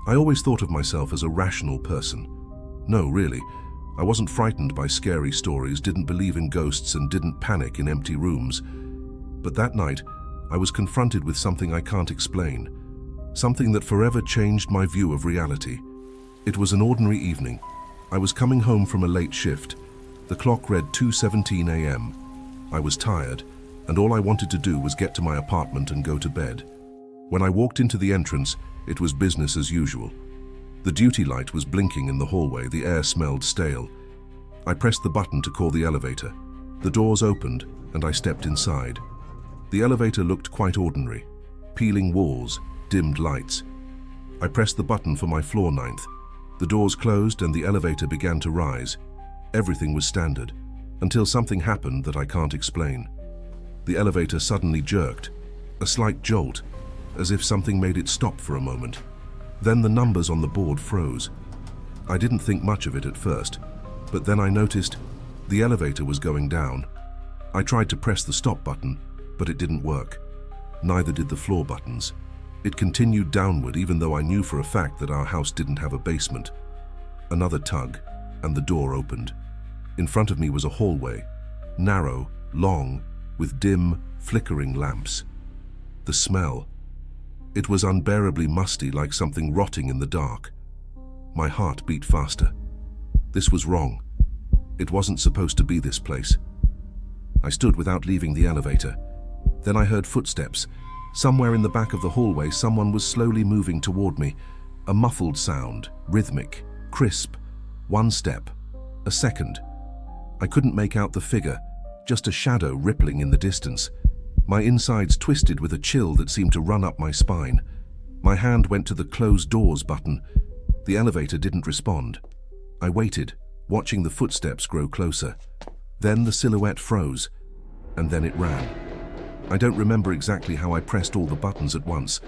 I always thought of myself as a rational person. No, really. I wasn't frightened by scary stories, didn't believe in ghosts, and didn't panic in empty rooms. But that night, I was confronted with something I can't explain. Something that forever changed my view of reality. It was an ordinary evening. I was coming home from a late shift. The clock read 2:17 a.m. I was tired, and all I wanted to do was get to my apartment and go to bed. When I walked into the entrance, it was business as usual. The duty light was blinking in the hallway, the air smelled stale. I pressed the button to call the elevator. The doors opened, and I stepped inside. The elevator looked quite ordinary. Peeling walls, dimmed lights. I pressed the button for my floor 9th. The doors closed and the elevator began to rise. Everything was standard, until something happened that I can't explain. The elevator suddenly jerked, a slight jolt, as if something made it stop for a moment. Then the numbers on the board froze. I didn't think much of it at first, but then I noticed the elevator was going down. I tried to press the stop button, but it didn't work. Neither did the floor buttons. It continued downward even though I knew for a fact that our house didn't have a basement. Another tug, and the door opened. In front of me was a hallway, narrow, long, with dim, flickering lamps. The smell. It was unbearably musty, like something rotting in the dark. My heart beat faster. This was wrong. It wasn't supposed to be this place. I stood without leaving the elevator. Then I heard footsteps. Somewhere in the back of the hallway, someone was slowly moving toward me. A muffled sound, rhythmic, crisp. One step, a second. I couldn't make out the figure, just a shadow rippling in the distance. My insides twisted with a chill that seemed to run up my spine. My hand went to the close doors button. The elevator didn't respond. I waited, watching the footsteps grow closer. Then the silhouette froze, and then it ran. I don't remember exactly how I pressed all the buttons at once.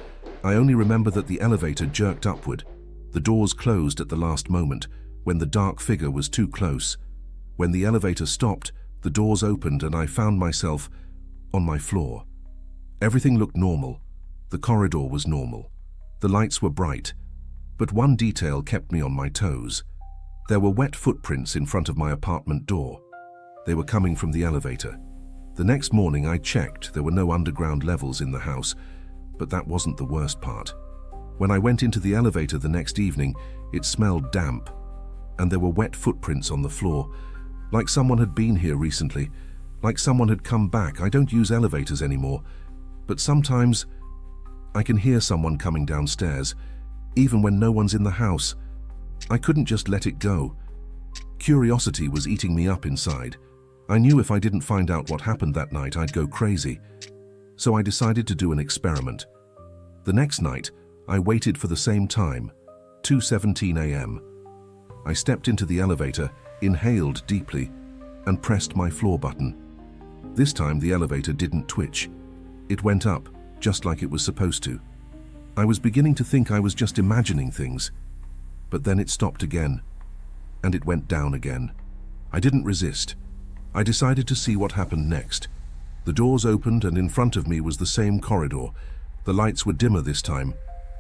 I only remember that the elevator jerked upward. The doors closed at the last moment, when the dark figure was too close. When the elevator stopped, the doors opened and I found myself on my floor. Everything looked normal. The corridor was normal. The lights were bright. But one detail kept me on my toes. There were wet footprints in front of my apartment door. They were coming from the elevator. The next morning I checked. There were no underground levels in the house, but that wasn't the worst part. When I went into the elevator the next evening, it smelled damp, and there were wet footprints on the floor, like someone had been here recently. Like someone had come back. I don't use elevators anymore, but sometimes I can hear someone coming downstairs, even when no one's in the house. I couldn't just let it go. Curiosity was eating me up inside. I knew if I didn't find out what happened that night, I'd go crazy. So I decided to do an experiment. The next night, I waited for the same time, 2:17 a.m. I stepped into the elevator, inhaled deeply, and pressed my floor button. This time the elevator didn't twitch. It went up, just like it was supposed to. I was beginning to think I was just imagining things, but then it stopped again, and it went down again. I didn't resist. I decided to see what happened next. The doors opened and in front of me was the same corridor. The lights were dimmer this time.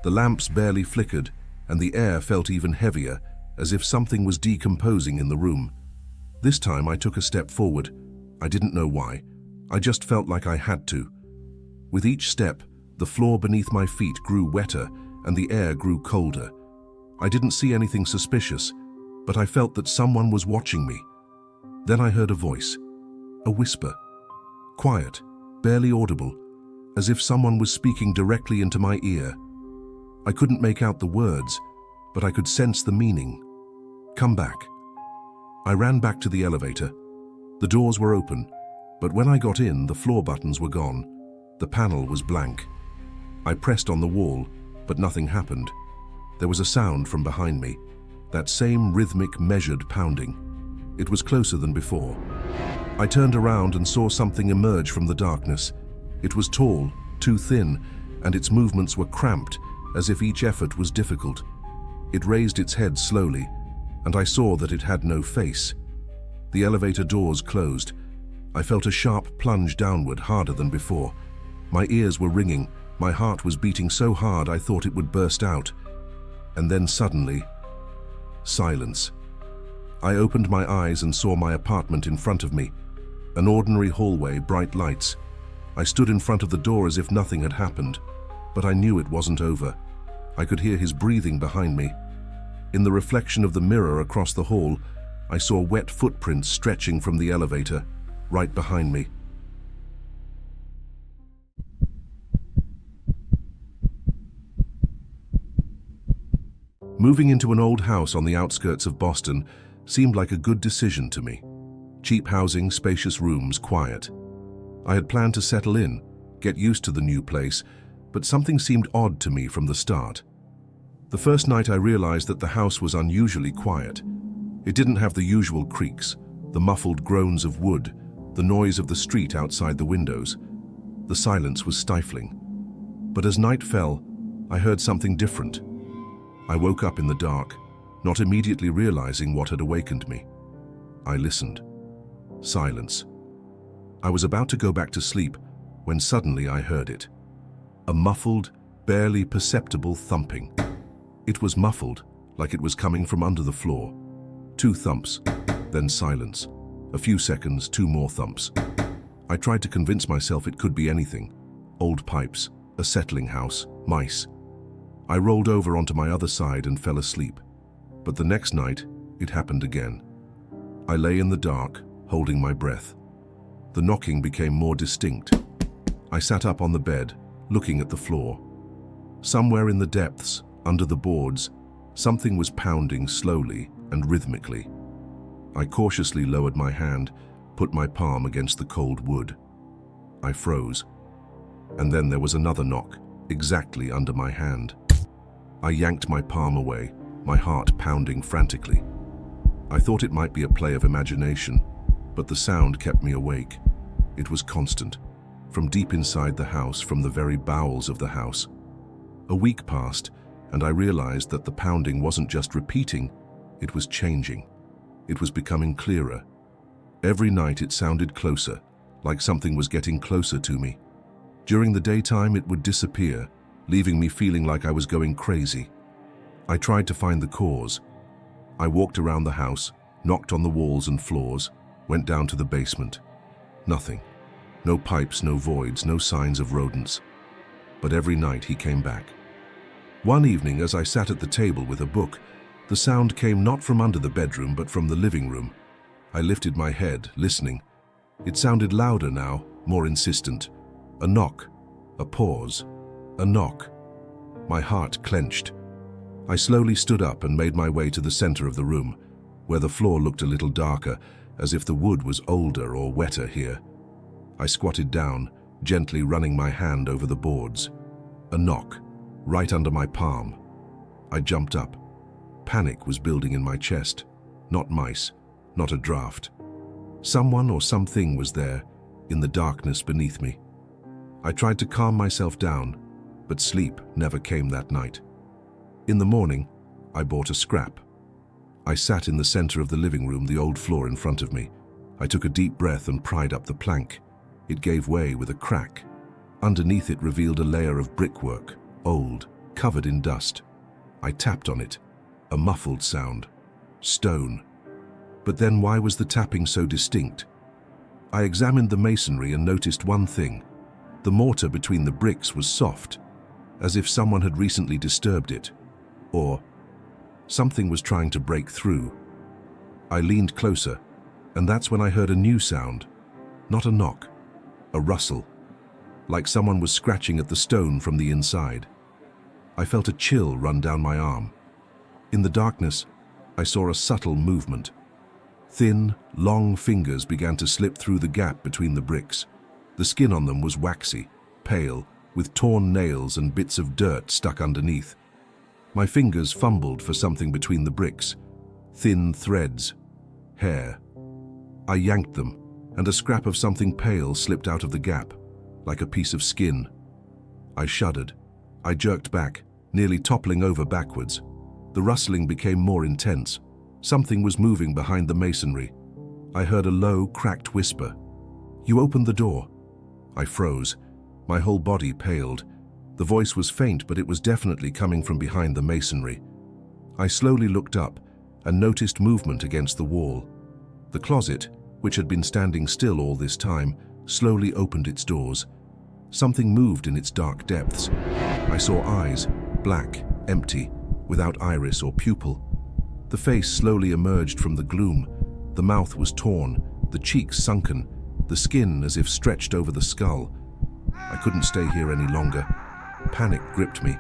The lamps barely flickered, and the air felt even heavier, as if something was decomposing in the room. This time I took a step forward. I didn't know why. I just felt like I had to. With each step, the floor beneath my feet grew wetter and the air grew colder. I didn't see anything suspicious, but I felt that someone was watching me. Then I heard a voice, a whisper, quiet, barely audible, as if someone was speaking directly into my ear. I couldn't make out the words, but I could sense the meaning. Come back. I ran back to the elevator. The doors were open, but when I got in, the floor buttons were gone. The panel was blank. I pressed on the wall, but nothing happened. There was a sound from behind me, that same rhythmic, measured pounding. It was closer than before. I turned around and saw something emerge from the darkness. It was tall, too thin, and its movements were cramped, as if each effort was difficult. It raised its head slowly, and I saw that it had no face. The elevator doors closed. I felt a sharp plunge downward, harder than before. My ears were ringing. My heart was beating so hard I thought it would burst out. And then suddenly, silence. I opened my eyes and saw my apartment in front of me. An ordinary hallway, bright lights. I stood in front of the door as if nothing had happened, but I knew it wasn't over. I could hear his breathing behind me. In the reflection of the mirror across the hall, I saw wet footprints stretching from the elevator, right behind me. Moving into an old house on the outskirts of Boston seemed like a good decision to me. Cheap housing, spacious rooms, quiet. I had planned to settle in, get used to the new place, but something seemed odd to me from the start. The first night I realized that the house was unusually quiet. It didn't have the usual creaks, the muffled groans of wood, the noise of the street outside the windows. The silence was stifling. But as night fell, I heard something different. I woke up in the dark, not immediately realizing what had awakened me. I listened. Silence. I was about to go back to sleep when suddenly I heard it. A muffled, barely perceptible thumping. It was muffled, like it was coming from under the floor. 2 thumps, then silence. A few seconds, 2 more thumps. I tried to convince myself it could be anything. Old pipes, a settling house, mice. I rolled over onto my other side and fell asleep. But the next night, it happened again. I lay in the dark, holding my breath. The knocking became more distinct. I sat up on the bed, looking at the floor. Somewhere in the depths, under the boards, something was pounding slowly and rhythmically. I cautiously lowered my hand, put my palm against the cold wood. I froze. And then there was another knock, exactly under my hand. I yanked my palm away, my heart pounding frantically. I thought it might be a play of imagination, but the sound kept me awake. It was constant, from deep inside the house, from the very bowels of the house. A week passed, and I realized that the pounding wasn't just repeating, it was changing. It was becoming clearer. Every night it sounded closer, like something was getting closer to me. During the daytime it would disappear, leaving me feeling like I was going crazy. I tried to find the cause. I walked around the house, knocked on the walls and floors, went down to the basement. Nothing. No pipes, no voids, no signs of rodents. But every night he came back. One evening, as I sat at the table with a book, the sound came not from under the bedroom, but from the living room. I lifted my head, listening. It sounded louder now, more insistent. A knock, a pause, a knock. My heart clenched. I slowly stood up and made my way to the center of the room, where the floor looked a little darker, as if the wood was older or wetter here. I squatted down, gently running my hand over the boards. A knock, right under my palm. I jumped up. Panic was building in my chest. Not mice, not a draft. Someone or something was there, in the darkness beneath me. I tried to calm myself down, but sleep never came that night. In the morning, I bought a scrap. I sat in the center of the living room, the old floor in front of me. I took a deep breath and pried up the plank. It gave way with a crack. Underneath it revealed a layer of brickwork, old, covered in dust. I tapped on it. A muffled sound. Stone. But then why was the tapping so distinct? I examined the masonry and noticed one thing. The mortar between the bricks was soft, as if someone had recently disturbed it. Or something was trying to break through. I leaned closer, and that's when I heard a new sound. Not a knock, a rustle, like someone was scratching at the stone from the inside. I felt a chill run down my arm. In the darkness, I saw a subtle movement. Thin, long fingers began to slip through the gap between the bricks. The skin on them was waxy, pale, with torn nails and bits of dirt stuck underneath. My fingers fumbled for something between the bricks. Thin threads. Hair. I yanked them, and a scrap of something pale slipped out of the gap, like a piece of skin. I shuddered. I jerked back, nearly toppling over backwards. The rustling became more intense. Something was moving behind the masonry. I heard a low, cracked whisper. "You opened the door." I froze. My whole body paled. The voice was faint, but it was definitely coming from behind the masonry. I slowly looked up and noticed movement against the wall. The closet, which had been standing still all this time, slowly opened its doors. Something moved in its dark depths. I saw eyes, black, empty, without iris or pupil. The face slowly emerged from the gloom. The mouth was torn, the cheeks sunken, the skin as if stretched over the skull. I couldn't stay here any longer. Panic gripped me.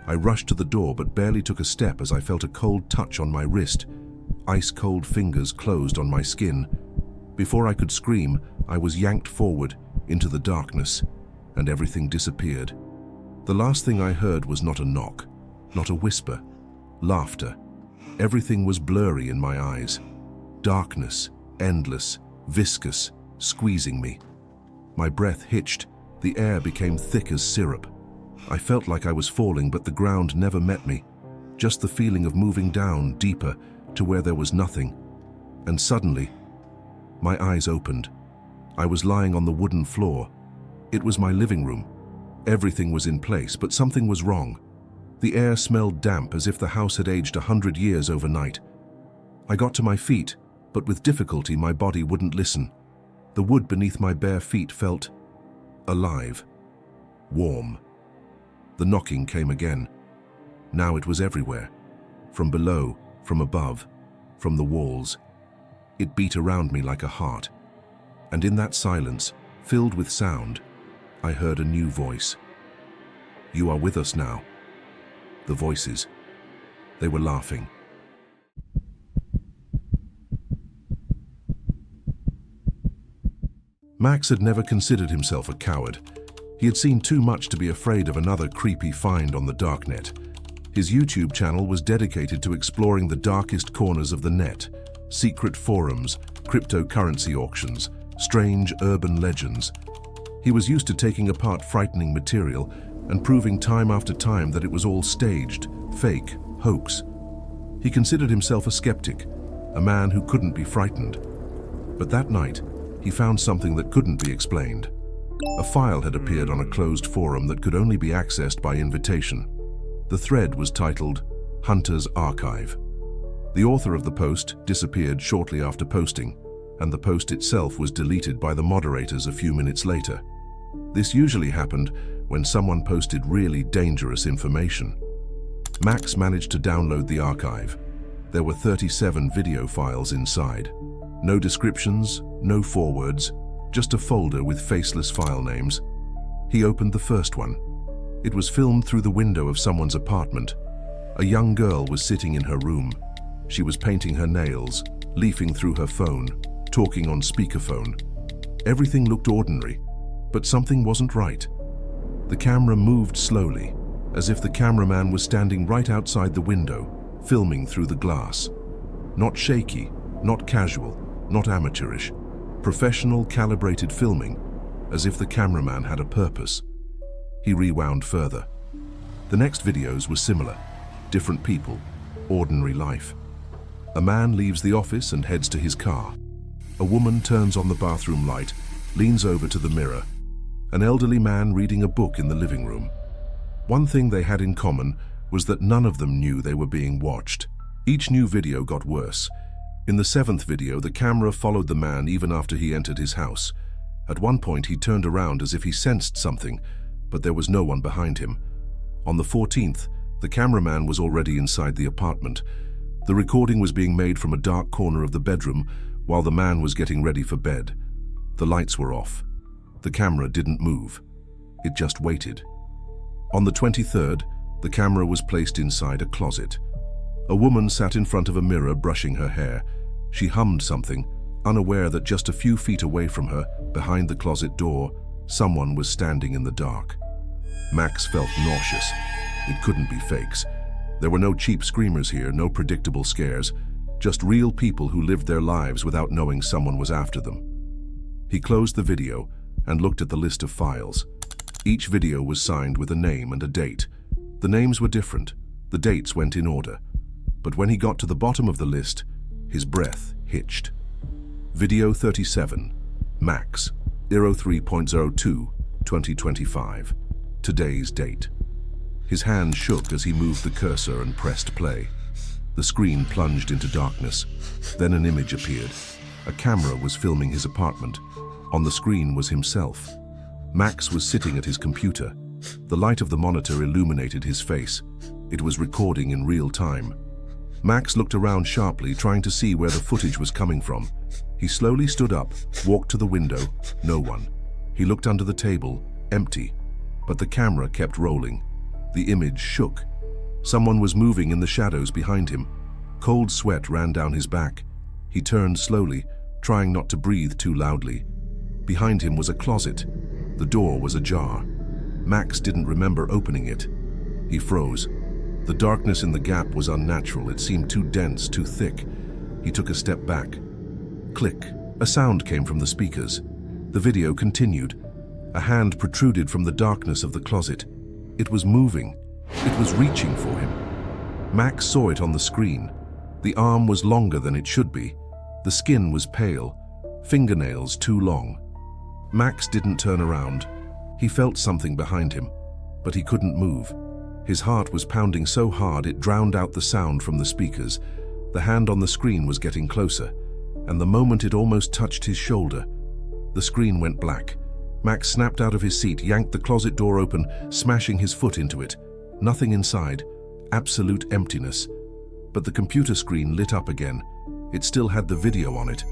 I rushed to the door but barely took a step as I felt a cold touch on my wrist. Ice-cold fingers closed on my skin. Before I could scream, I was yanked forward into the darkness, and everything disappeared. The last thing I heard was not a knock, not a whisper, laughter. Everything was blurry in my eyes. Darkness, endless, viscous, squeezing me. My breath hitched, the air became thick as syrup. I felt like I was falling, but the ground never met me. Just the feeling of moving down, deeper, to where there was nothing. And suddenly, my eyes opened. I was lying on the wooden floor. It was my living room. Everything was in place, but something was wrong. The air smelled damp, as if the house had aged 100 years overnight. I got to my feet, but with difficulty my body wouldn't listen. The wood beneath my bare feet felt alive, warm. The knocking came again. Now it was everywhere. From below, from above, from the walls. It beat around me like a heart. And in that silence, filled with sound, I heard a new voice. "You are with us now." The voices. They were laughing. Max had never considered himself a coward. He had seen too much to be afraid of another creepy find on the darknet. His YouTube channel was dedicated to exploring the darkest corners of the net, secret forums, cryptocurrency auctions, strange urban legends. He was used to taking apart frightening material and proving time after time that it was all staged, fake, hoax. He considered himself a skeptic, a man who couldn't be frightened. But that night, he found something that couldn't be explained. A file had appeared on a closed forum that could only be accessed by invitation. The thread was titled Hunter's Archive. The author of the post disappeared shortly after posting, and the post itself was deleted by the moderators a few minutes later. This usually happened when someone posted really dangerous information. Max managed to download the archive. There were 37 video files inside. No descriptions, no forewords, just a folder with faceless file names. He opened the first one. It was filmed through the window of someone's apartment. A young girl was sitting in her room. She was painting her nails, leafing through her phone, talking on speakerphone. Everything looked ordinary, but something wasn't right. The camera moved slowly, as if the cameraman was standing right outside the window, filming through the glass. Not shaky, not casual, not amateurish. Professional, calibrated filming, as if the cameraman had a purpose. He rewound further. The next videos were similar. Different people, ordinary life. A man leaves the office and heads to his car. A woman turns on the bathroom light, leans over to the mirror. An elderly man reading a book in the living room. One thing they had in common was that none of them knew they were being watched. Each new video got worse. In the 7th video, the camera followed the man even after he entered his house. At one point, he turned around as if he sensed something, but there was no one behind him. On the 14th, the cameraman was already inside the apartment. The recording was being made from a dark corner of the bedroom while the man was getting ready for bed. The lights were off. The camera didn't move. It just waited. On the 23rd, the camera was placed inside a closet. A woman sat in front of a mirror brushing her hair. She hummed something, unaware that just a few feet away from her, behind the closet door, someone was standing in the dark. Max felt nauseous. It couldn't be fakes. There were no cheap screamers here, no predictable scares, just real people who lived their lives without knowing someone was after them. He closed the video and looked at the list of files. Each video was signed with a name and a date. The names were different. The dates went in order. But when he got to the bottom of the list, his breath hitched. Video 37, Max, 03.02, 2025. Today's date. His hand shook as he moved the cursor and pressed play. The screen plunged into darkness. Then an image appeared. A camera was filming his apartment. On the screen was himself. Max was sitting at his computer. The light of the monitor illuminated his face. It was recording in real time. Max looked around sharply, trying to see where the footage was coming from. He slowly stood up, walked to the window. No one. He looked under the table, empty. But the camera kept rolling. The image shook. Someone was moving in the shadows behind him. Cold sweat ran down his back. He turned slowly, trying not to breathe too loudly. Behind him was a closet. The door was ajar. Max didn't remember opening it. He froze. The darkness in the gap was unnatural. It seemed too dense, too thick. He took a step back. Click. A sound came from the speakers. The video continued. A hand protruded from the darkness of the closet. It was moving. It was reaching for him. Max saw it on the screen. The arm was longer than it should be. The skin was pale, fingernails too long. Max didn't turn around. He felt something behind him, but he couldn't move. His heart was pounding so hard it drowned out the sound from the speakers. The hand on the screen was getting closer, and the moment it almost touched his shoulder, the screen went black. Max snapped out of his seat, yanked the closet door open, smashing his foot into it. Nothing inside, absolute emptiness. But the computer screen lit up again. It still had the video on it.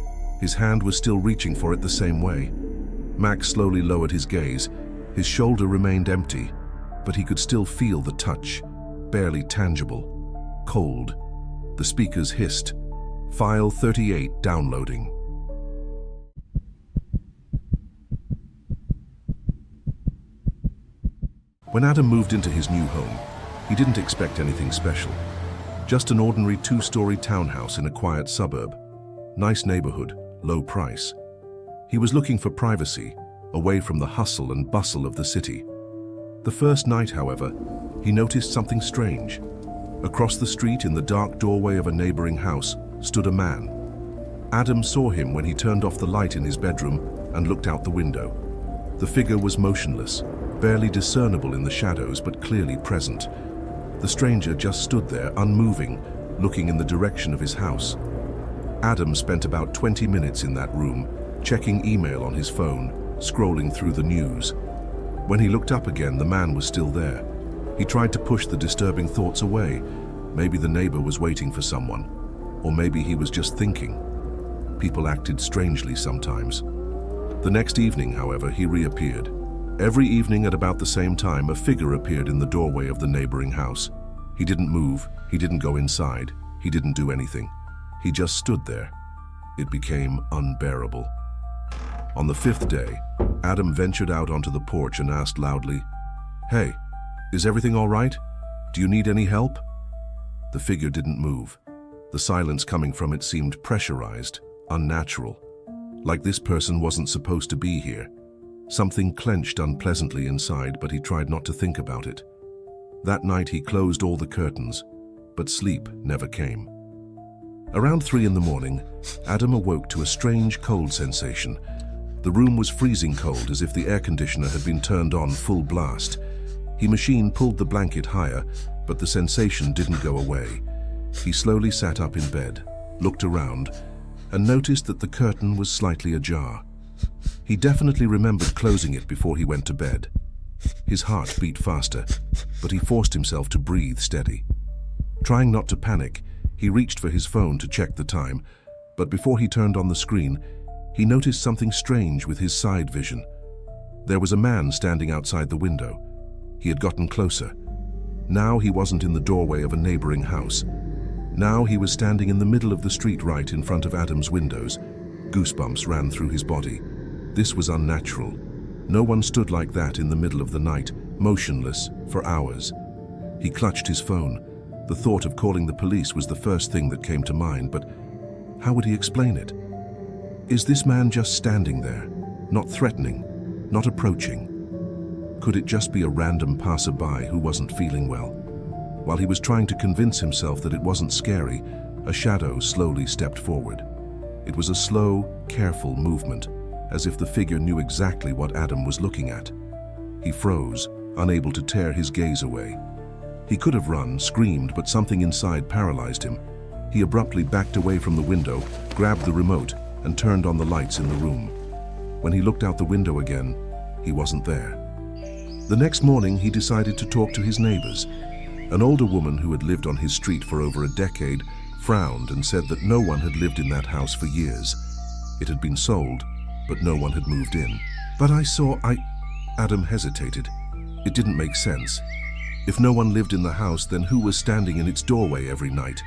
His hand was still reaching for it the same way. Max slowly lowered his gaze. His shoulder remained empty, but he could still feel the touch, barely tangible, cold. The speakers hissed. File 38 downloading. When Adam moved into his new home, he didn't expect anything special. Just an ordinary two-story townhouse in a quiet suburb. Nice neighborhood, low price. He was looking for privacy, away from the hustle and bustle of the city. The first night, however, he noticed something strange. Across the street, in the dark doorway of a neighboring house, stood a man. Adam saw him when he turned off the light in his bedroom and looked out the window. The figure was motionless, barely discernible in the shadows, but clearly present. The stranger just stood there, unmoving, looking in the direction of his house. Adam spent about 20 minutes in that room, checking email on his phone, scrolling through the news. When he looked up again, the man was still there. He tried to push the disturbing thoughts away. Maybe the neighbor was waiting for someone, or maybe he was just thinking. People acted strangely sometimes. The next evening, however, he reappeared. Every evening at about the same time, a figure appeared in the doorway of the neighboring house. He didn't move, he didn't go inside, he didn't do anything. He just stood there. It became unbearable. On the fifth day, Adam ventured out onto the porch and asked loudly, "Hey, is everything all right? Do you need any help?" The figure didn't move. The silence coming from it seemed pressurized, unnatural. Like this person wasn't supposed to be here. Something clenched unpleasantly inside, but he tried not to think about it. That night he closed all the curtains, but sleep never came. Around 3 in the morning, Adam awoke to a strange cold sensation. The room was freezing cold, as if the air conditioner had been turned on full blast. He pulled the blanket higher, but the sensation didn't go away. He slowly sat up in bed, looked around, and noticed that the curtain was slightly ajar. He definitely remembered closing it before he went to bed. His heart beat faster, but he forced himself to breathe steady. Trying not to panic, he reached for his phone to check the time, but before he turned on the screen, he noticed something strange with his side vision. There was a man standing outside the window. He had gotten closer. Now he wasn't in the doorway of a neighboring house. Now he was standing in the middle of the street right in front of Adam's windows. Goosebumps ran through his body. This was unnatural. No one stood like that in the middle of the night, motionless, for hours. He clutched his phone. The thought of calling the police was the first thing that came to mind, but how would he explain it? Is this man just standing there, not threatening, not approaching? Could it just be a random passerby who wasn't feeling well? While he was trying to convince himself that it wasn't scary, a shadow slowly stepped forward. It was a slow, careful movement, as if the figure knew exactly what Adam was looking at. He froze, unable to tear his gaze away. He could have run, screamed, but something inside paralyzed him. He abruptly backed away from the window, grabbed the remote, and turned on the lights in the room. When he looked out the window again, he wasn't there. The next morning, he decided to talk to his neighbors. An older woman who had lived on his street for over a decade frowned and said that no one had lived in that house for years. It had been sold, but no one had moved in. But Adam hesitated. It didn't make sense. If no one lived in the house, then who was standing in its doorway every night?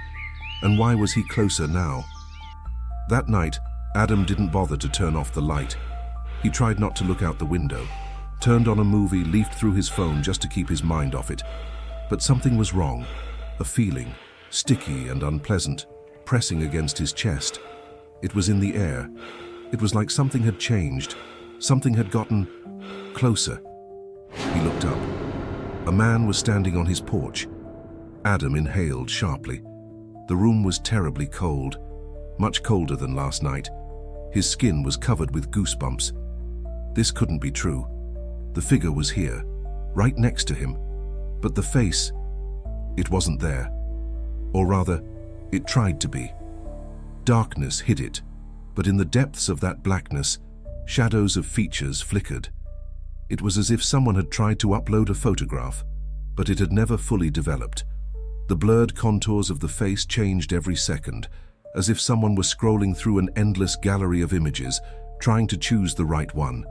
And why was he closer now? That night, Adam didn't bother to turn off the light. He tried not to look out the window, turned on a movie, leafed through his phone just to keep his mind off it. But something was wrong. A feeling, sticky and unpleasant, pressing against his chest. It was in the air. It was like something had changed. Something had gotten closer. He looked up. A man was standing on his porch. Adam inhaled sharply. The room was terribly cold, much colder than last night. His skin was covered with goosebumps. This couldn't be true. The figure was here, right next to him. But the face, it wasn't there. Or rather, it tried to be. Darkness hid it, but in the depths of that blackness, shadows of features flickered. It was as if someone had tried to upload a photograph, but it had never fully developed. The blurred contours of the face changed every second, as if someone were scrolling through an endless gallery of images, trying to choose the right one.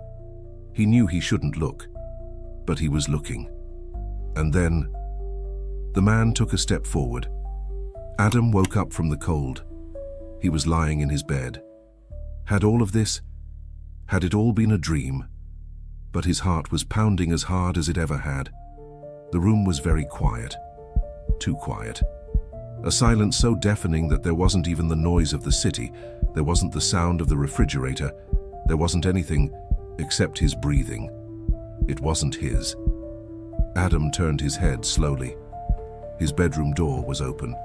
He knew he shouldn't look, but he was looking. And then, the man took a step forward. Adam woke up from the cold. He was lying in his bed. Had all of this? Had it all been a dream? But his heart was pounding as hard as it ever had. The room was very quiet. Too quiet. A silence so deafening that there wasn't even the noise of the city. There wasn't the sound of the refrigerator. There wasn't anything except his breathing. It wasn't his. Adam turned his head slowly. His bedroom door was open.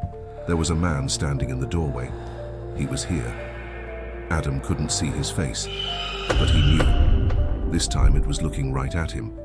There was a man standing in the doorway. He was here. Adam couldn't see his face, but he knew. This time it was looking right at him.